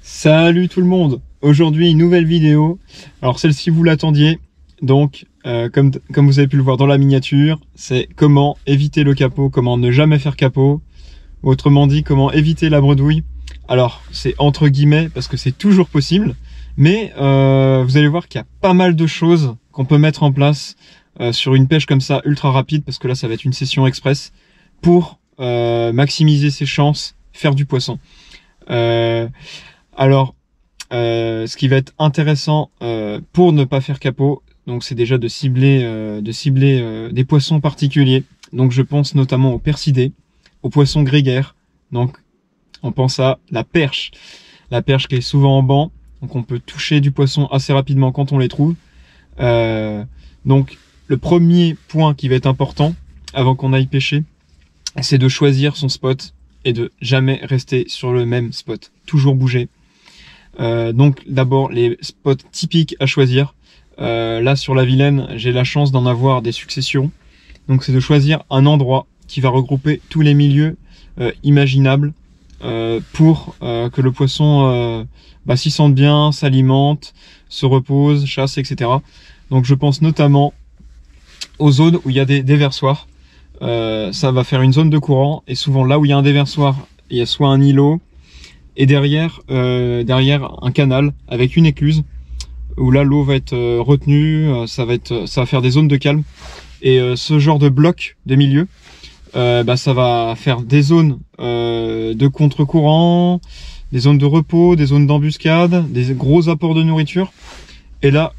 Salut tout le monde. Aujourd'hui une nouvelle vidéo. Alors celle-ci vous l'attendiez. Donc comme vous avez pu le voir dans la miniature, c'est comment éviter le capot, comment ne jamais faire capot. Autrement dit, comment éviter la bredouille. Alors c'est entre guillemets parce que c'est toujours possible. Mais vous allez voir qu'il y a pas mal de choses qu'on peut mettre en place sur une pêche comme ça ultra rapide. Parce que là ça va être une session express pour maximiser ses chances, faire du poisson. Alors, ce qui va être intéressant pour ne pas faire capot, donc c'est déjà de cibler des poissons particuliers. Donc je pense notamment aux percidés, aux poissons grégaires. Donc on pense à la perche qui est souvent en banc. Donc on peut toucher du poisson assez rapidement quand on les trouve. Donc le premier point qui va être important avant qu'on aille pêcher, c'est de choisir son spot et de jamais rester sur le même spot. Toujours bouger. Donc d'abord les spots typiques à choisir. Là sur la Vilaine, j'ai la chance d'en avoir des successions. Donc c'est de choisir un endroit qui va regrouper tous les milieux imaginables pour que le poisson s'y sente bien, s'alimente, se repose, chasse, etc. Donc je pense notamment aux zones où il y a des déversoirs. Ça va faire une zone de courant et souvent là où il y a un déversoir, il y a soit un îlot et derrière un canal avec une écluse où là l'eau va être retenue, ça va faire des zones de calme et ce genre de bloc de milieu, ça va faire des zones de contre-courant, des zones de repos, des zones d'embuscade, des gros apports de nourriture. Et là,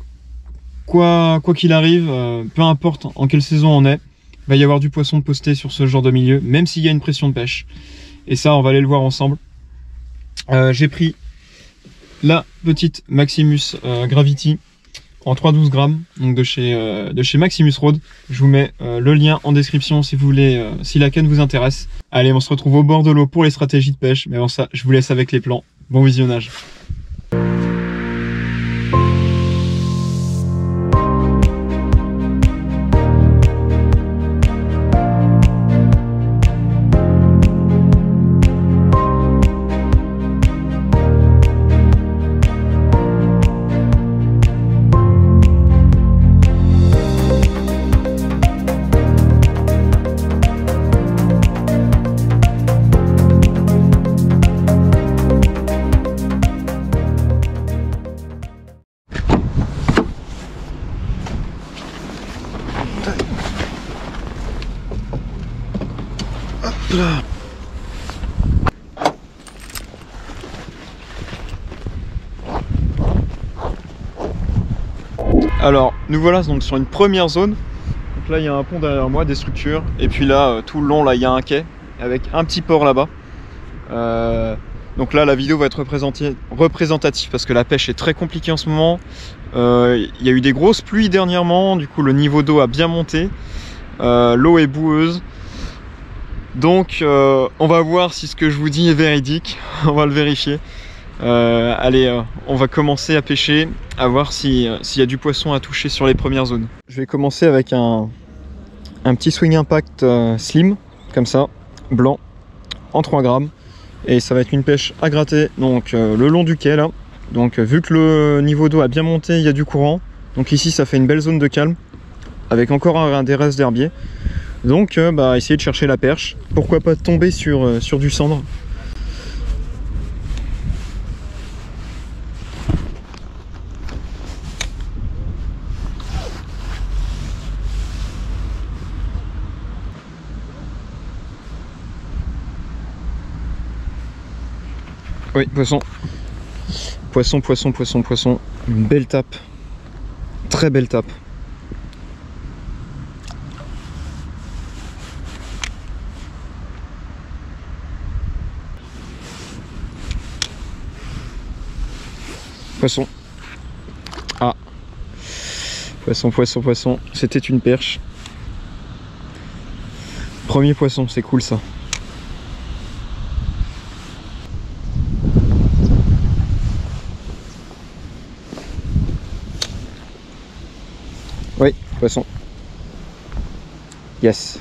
quoi qu'il arrive, peu importe en quelle saison on est, il va y avoir du poisson posté sur ce genre de milieu, même s'il y a une pression de pêche. Et ça, on va aller le voir ensemble. J'ai pris la petite Maximus Gravity en 312 grammes, donc de chez Maximus Road. Je vous mets le lien en description si vous voulez, si la canne vous intéresse. Allez, on se retrouve au bord de l'eau pour les stratégies de pêche. Mais avant ça, je vous laisse avec les plans. Bon visionnage. Alors nous voilà donc sur une première zone. Donc là il y a un pont derrière moi, des structures, et puis là tout le long là il y a un quai avec un petit port là-bas. Donc là la vidéo va être représentative parce que la pêche est très compliquée en ce moment. Il y a eu des grosses pluies dernièrement, du coup le niveau d'eau a bien monté. L'eau est boueuse. Donc on va voir si ce que je vous dis est véridique. On va le vérifier. Allez, on va commencer à pêcher, à voir s'il y a du poisson à toucher sur les premières zones. Je vais commencer avec un petit swing impact slim, comme ça, blanc, en 3 grammes. Et ça va être une pêche à gratter, donc le long du quai là. Donc vu que le niveau d'eau a bien monté, il y a du courant. Donc ici ça fait une belle zone de calme, avec encore des restes d'herbier. Donc essayer de chercher la perche. Pourquoi pas tomber sur du cendre. Oui, poisson. Poisson. Une belle tape. Très belle tape. Poisson. Ah. Poisson. C'était une perche. Premier poisson, c'est cool ça. Oui, poisson. Yes.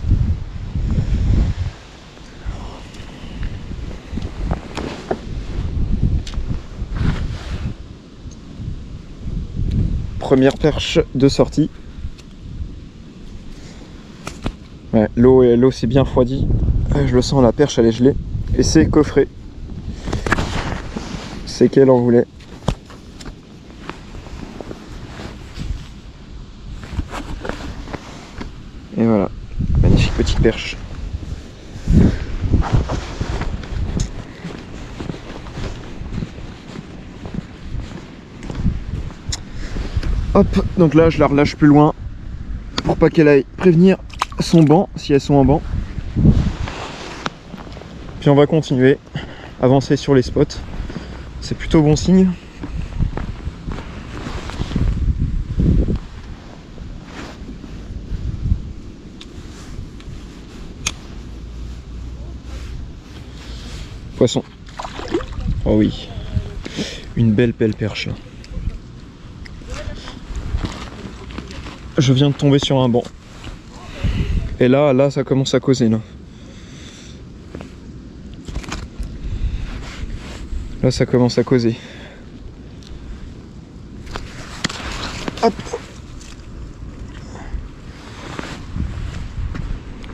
première perche de sortie. Ouais, l'eau s'est bien refroidie. Je le sens, la perche elle est gelée. Et c'est coffré. C'est qu'elle en voulait. Et voilà, magnifique petite perche. Hop, donc là je la relâche plus loin pour pas qu'elle aille prévenir son banc si elles sont en banc. Puis on va continuer, avancer sur les spots. C'est plutôt bon signe. Poisson. Oh oui, une belle perche là. Je viens de tomber sur un banc. Et là ça commence à causer là. Là ça commence à causer. Hop.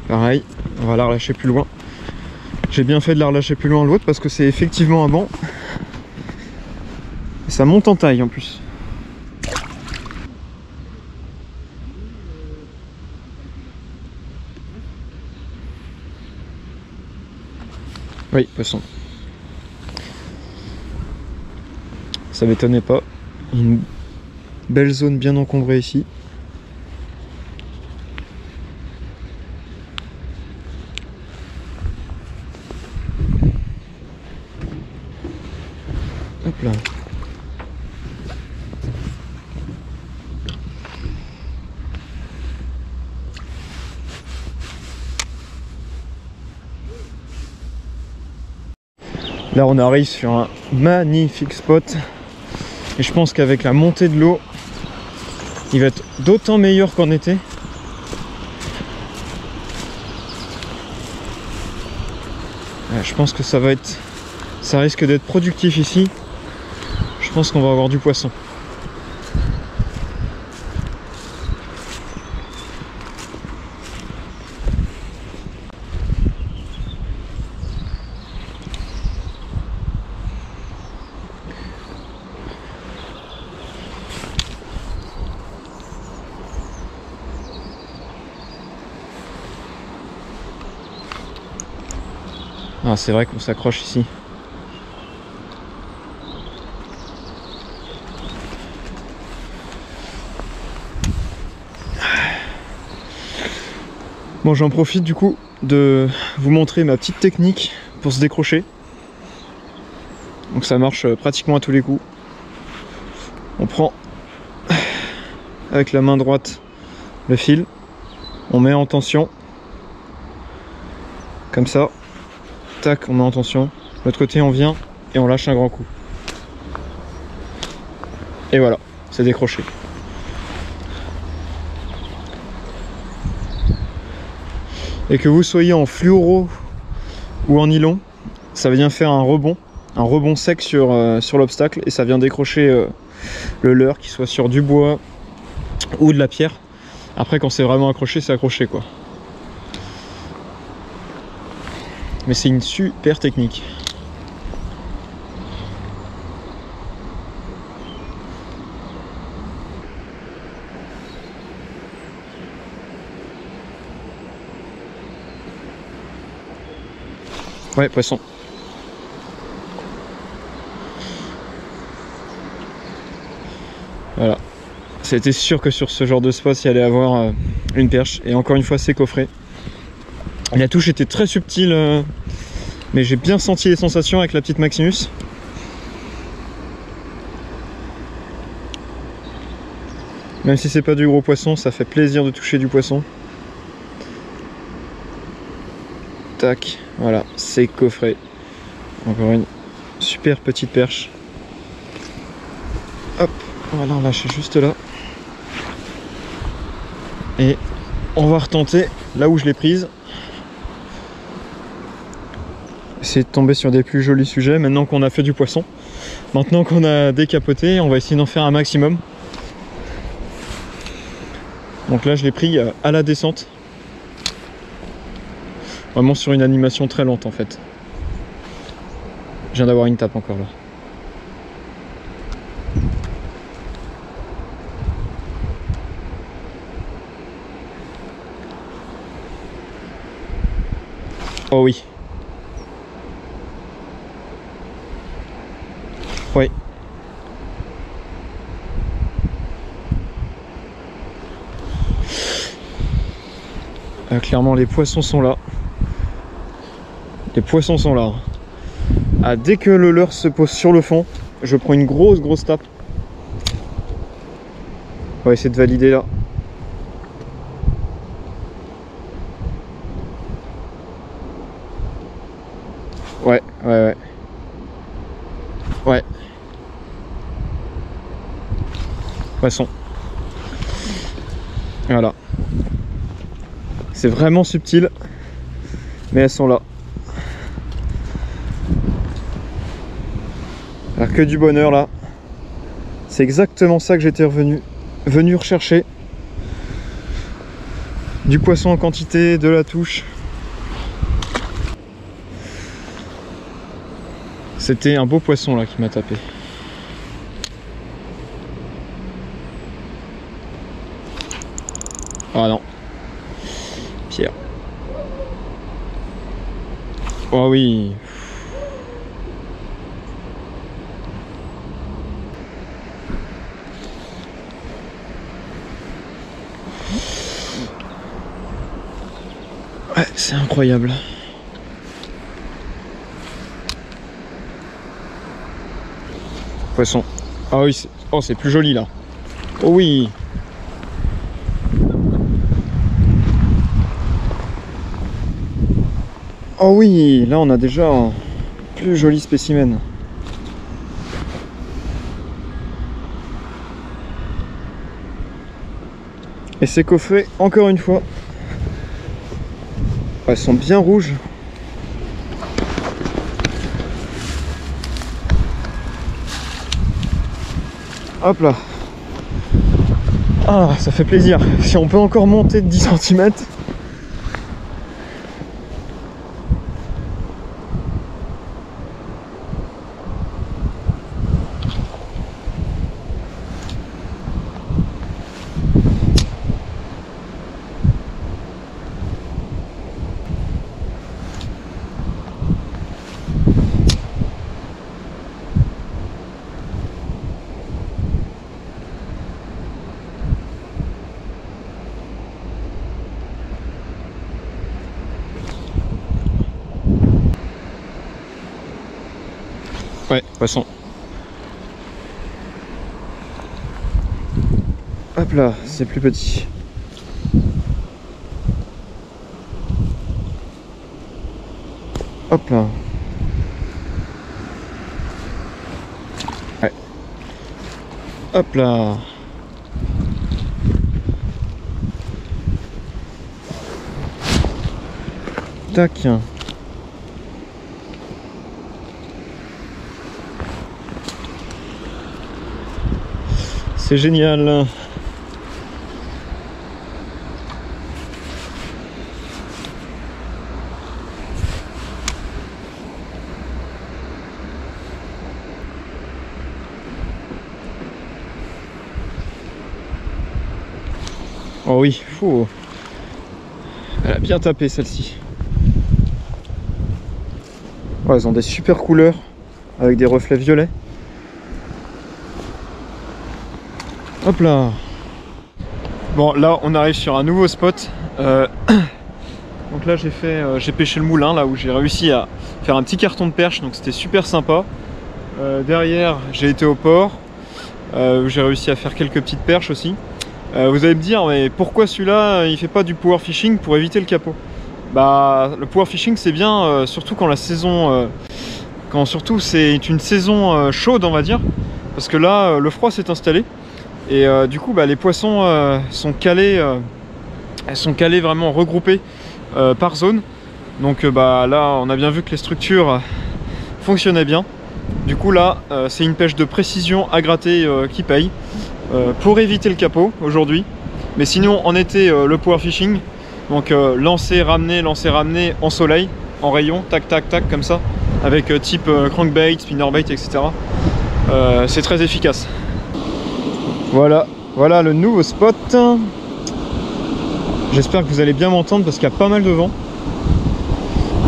Pareil, on va la relâcher plus loin. J'ai bien fait de la relâcher plus loin l'autre parce que c'est effectivement un banc. Et ça monte en taille en plus. Oui, poisson. Ça m'étonnait pas. Une belle zone bien encombrée ici. Hop là. Là on arrive sur un magnifique spot et je pense qu'avec la montée de l'eau il va être d'autant meilleur qu'en été. Ouais, je pense que ça risque d'être productif ici. Je pense qu'on va avoir du poisson. Ah, c'est vrai qu'on s'accroche ici. Bon, j'en profite du coup de vous montrer ma petite technique pour se décrocher. Donc ça marche pratiquement à tous les coups. On prend avec la main droite le fil, on met en tension, comme ça. Tac, on met en tension. De l'autre côté, on vient et on lâche un grand coup. Et voilà, c'est décroché. Et que vous soyez en fluoro ou en nylon, ça vient faire un rebond sec sur l'obstacle et ça vient décrocher le leurre, qu'il soit sur du bois ou de la pierre. Après, quand c'est vraiment accroché, c'est accroché quoi. Mais c'est une super technique. Ouais, poisson. Voilà. C'était sûr que sur ce genre de spot, il y allait avoir une perche. Et encore une fois, c'est coffré. La touche était très subtile, mais j'ai bien senti les sensations avec la petite Maximus. Même si c'est pas du gros poisson, ça fait plaisir de toucher du poisson. Tac, voilà, c'est coffré. Encore une super petite perche. Hop, on va la relâcher juste là. Et on va retenter là où je l'ai prise. Essayer de tomber sur des plus jolis sujets maintenant qu'on a fait du poisson. Maintenant qu'on a décapoté, on va essayer d'en faire un maximum. Donc là je l'ai pris à la descente. Vraiment sur une animation très lente en fait. Je viens d'avoir une tape encore là. Oh oui. Oui. Clairement les poissons sont là. Les poissons sont là. Ah, dès que le leurre se pose sur le fond, je prends une grosse tape. On va essayer de valider là. Ouais. Ouais. Poisson. Voilà. C'est vraiment subtil, mais elles sont là. Alors que du bonheur là. C'est exactement ça que j'étais venu rechercher. Du poisson en quantité, de la touche. C'était un beau poisson là qui m'a tapé. Ah non. Pierre. Oh oui. Ouais, c'est incroyable. Poisson. Ah oui, c'est plus joli là. Oh oui. Oh oui, là on a déjà un plus joli spécimen. Et ces coffrets, encore une fois, elles sont bien rouges. Hop là. Ah, ça fait plaisir. Si on peut encore monter de 10 cm. Ouais, poisson. Hop là, c'est plus petit. Hop là. Ouais. Hop là. Tac. C'est génial. Oh oui, fou. Elle a bien tapé celle-ci. Ouais, elles ont des super couleurs avec des reflets violets. Hop là. Bon, là on arrive sur un nouveau spot. Donc là j'ai pêché le moulin là où j'ai réussi à faire un petit carton de perche, donc c'était super sympa. Derrière j'ai été au port où j'ai réussi à faire quelques petites perches aussi. Vous allez me dire, mais pourquoi celui-là il fait pas du power fishing pour éviter le capot? Bah le power fishing c'est bien, surtout quand la saison quand surtout c'est une saison chaude on va dire, parce que là le froid s'est installé et du coup bah, les poissons sont calés, elles sont calées vraiment regroupées par zone. Donc bah là on a bien vu que les structures fonctionnaient bien. Du coup là c'est une pêche de précision à gratter qui paye pour éviter le capot aujourd'hui. Mais sinon en été le power fishing, donc lancer, ramener en soleil, en rayon, tac tac tac comme ça, avec type crankbait, spinnerbait, etc. C'est très efficace. Voilà le nouveau spot. J'espère que vous allez bien m'entendre parce qu'il y a pas mal de vent.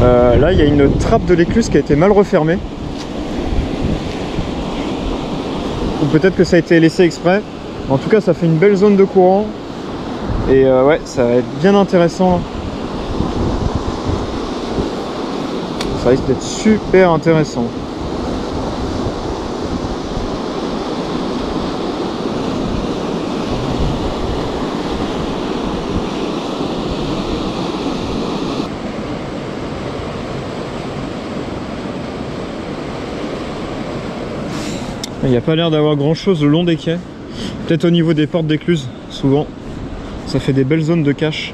Là il y a une trappe de l'écluse qui a été mal refermée. Ou peut-être que ça a été laissé exprès. En tout cas ça fait une belle zone de courant. Et ouais, ça va être bien intéressant. Ça risque d'être super intéressant. Il n'y a pas l'air d'avoir grand chose le long des quais. Peut-être au niveau des portes d'écluse, souvent. Ça fait des belles zones de cache.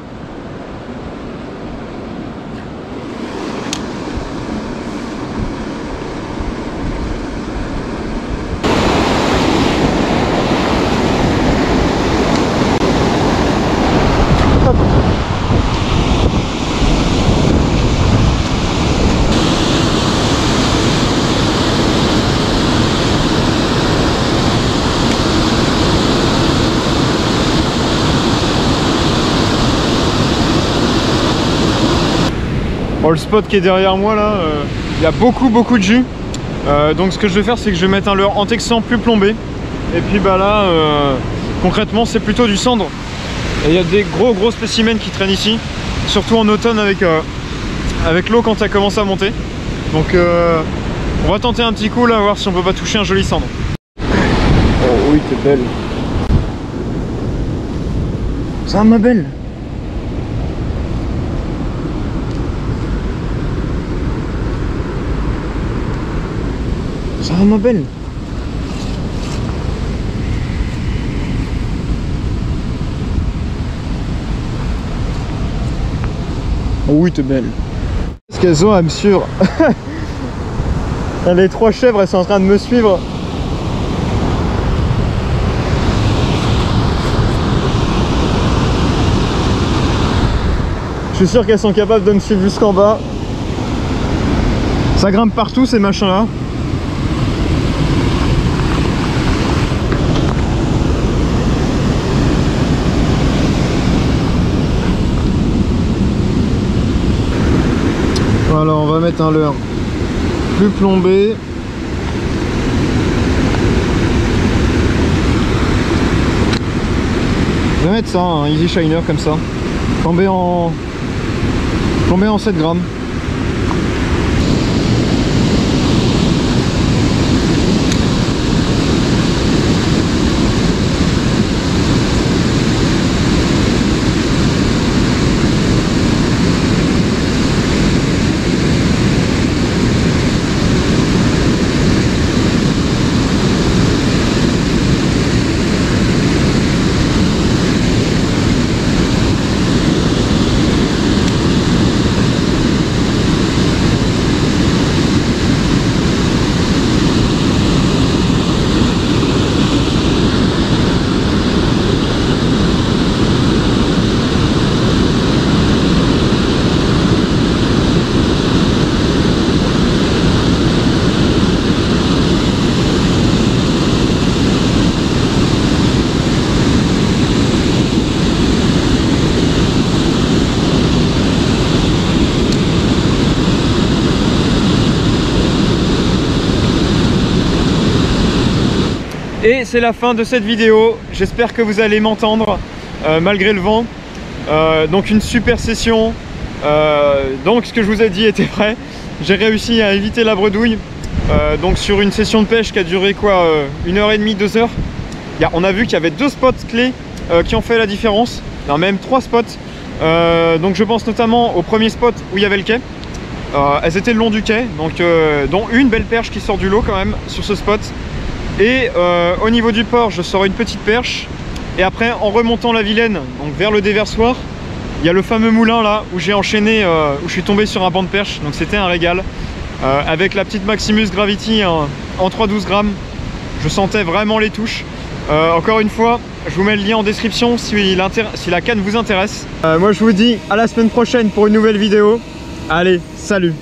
Bon, le spot qui est derrière moi là, il y a beaucoup de jus. Donc ce que je vais faire, c'est que je vais mettre un leurre en texan plus plombé. Et puis bah là, concrètement, c'est plutôt du cendre. Et il y a des gros spécimens qui traînent ici, surtout en automne avec l'eau quand elle commence à monter. Donc on va tenter un petit coup là, voir si on peut pas toucher un joli cendre. Oh oui, t'es belle. Ça va ma belle. Ça va ma belle. Oh oui, t'es belle. Parce qu'elles ont à me suivre. Les 3 chèvres, elles sont en train de me suivre. Je suis sûr qu'elles sont capables de me suivre jusqu'en bas. Ça grimpe partout ces machins là. Voilà, on va mettre un leurre plus plombé. Je vais mettre ça, un Easy Shiner comme ça. Plombé en 7 grammes. Et c'est la fin de cette vidéo, j'espère que vous allez m'entendre malgré le vent. Donc une super session, donc ce que je vous ai dit était vrai. J'ai réussi à éviter la bredouille, donc sur une session de pêche qui a duré quoi, 1h30, 2 heures. On a vu qu'il y avait 2 spots clés qui ont fait la différence, non, même 3 spots. Donc je pense notamment au premier spot où il y avait le quai. Elles étaient le long du quai, donc dont une belle perche qui sort du lot quand même sur ce spot. Et au niveau du port, je sors une petite perche. Et après, en remontant la Vilaine, donc vers le déversoir, il y a le fameux moulin là où j'ai enchaîné, où je suis tombé sur un banc de perche. Donc c'était un régal. Avec la petite Maximus Gravity en 3,12 grammes. Je sentais vraiment les touches. Encore une fois, je vous mets le lien en description si la canne vous intéresse. Moi je vous dis à la semaine prochaine pour une nouvelle vidéo. Allez, salut!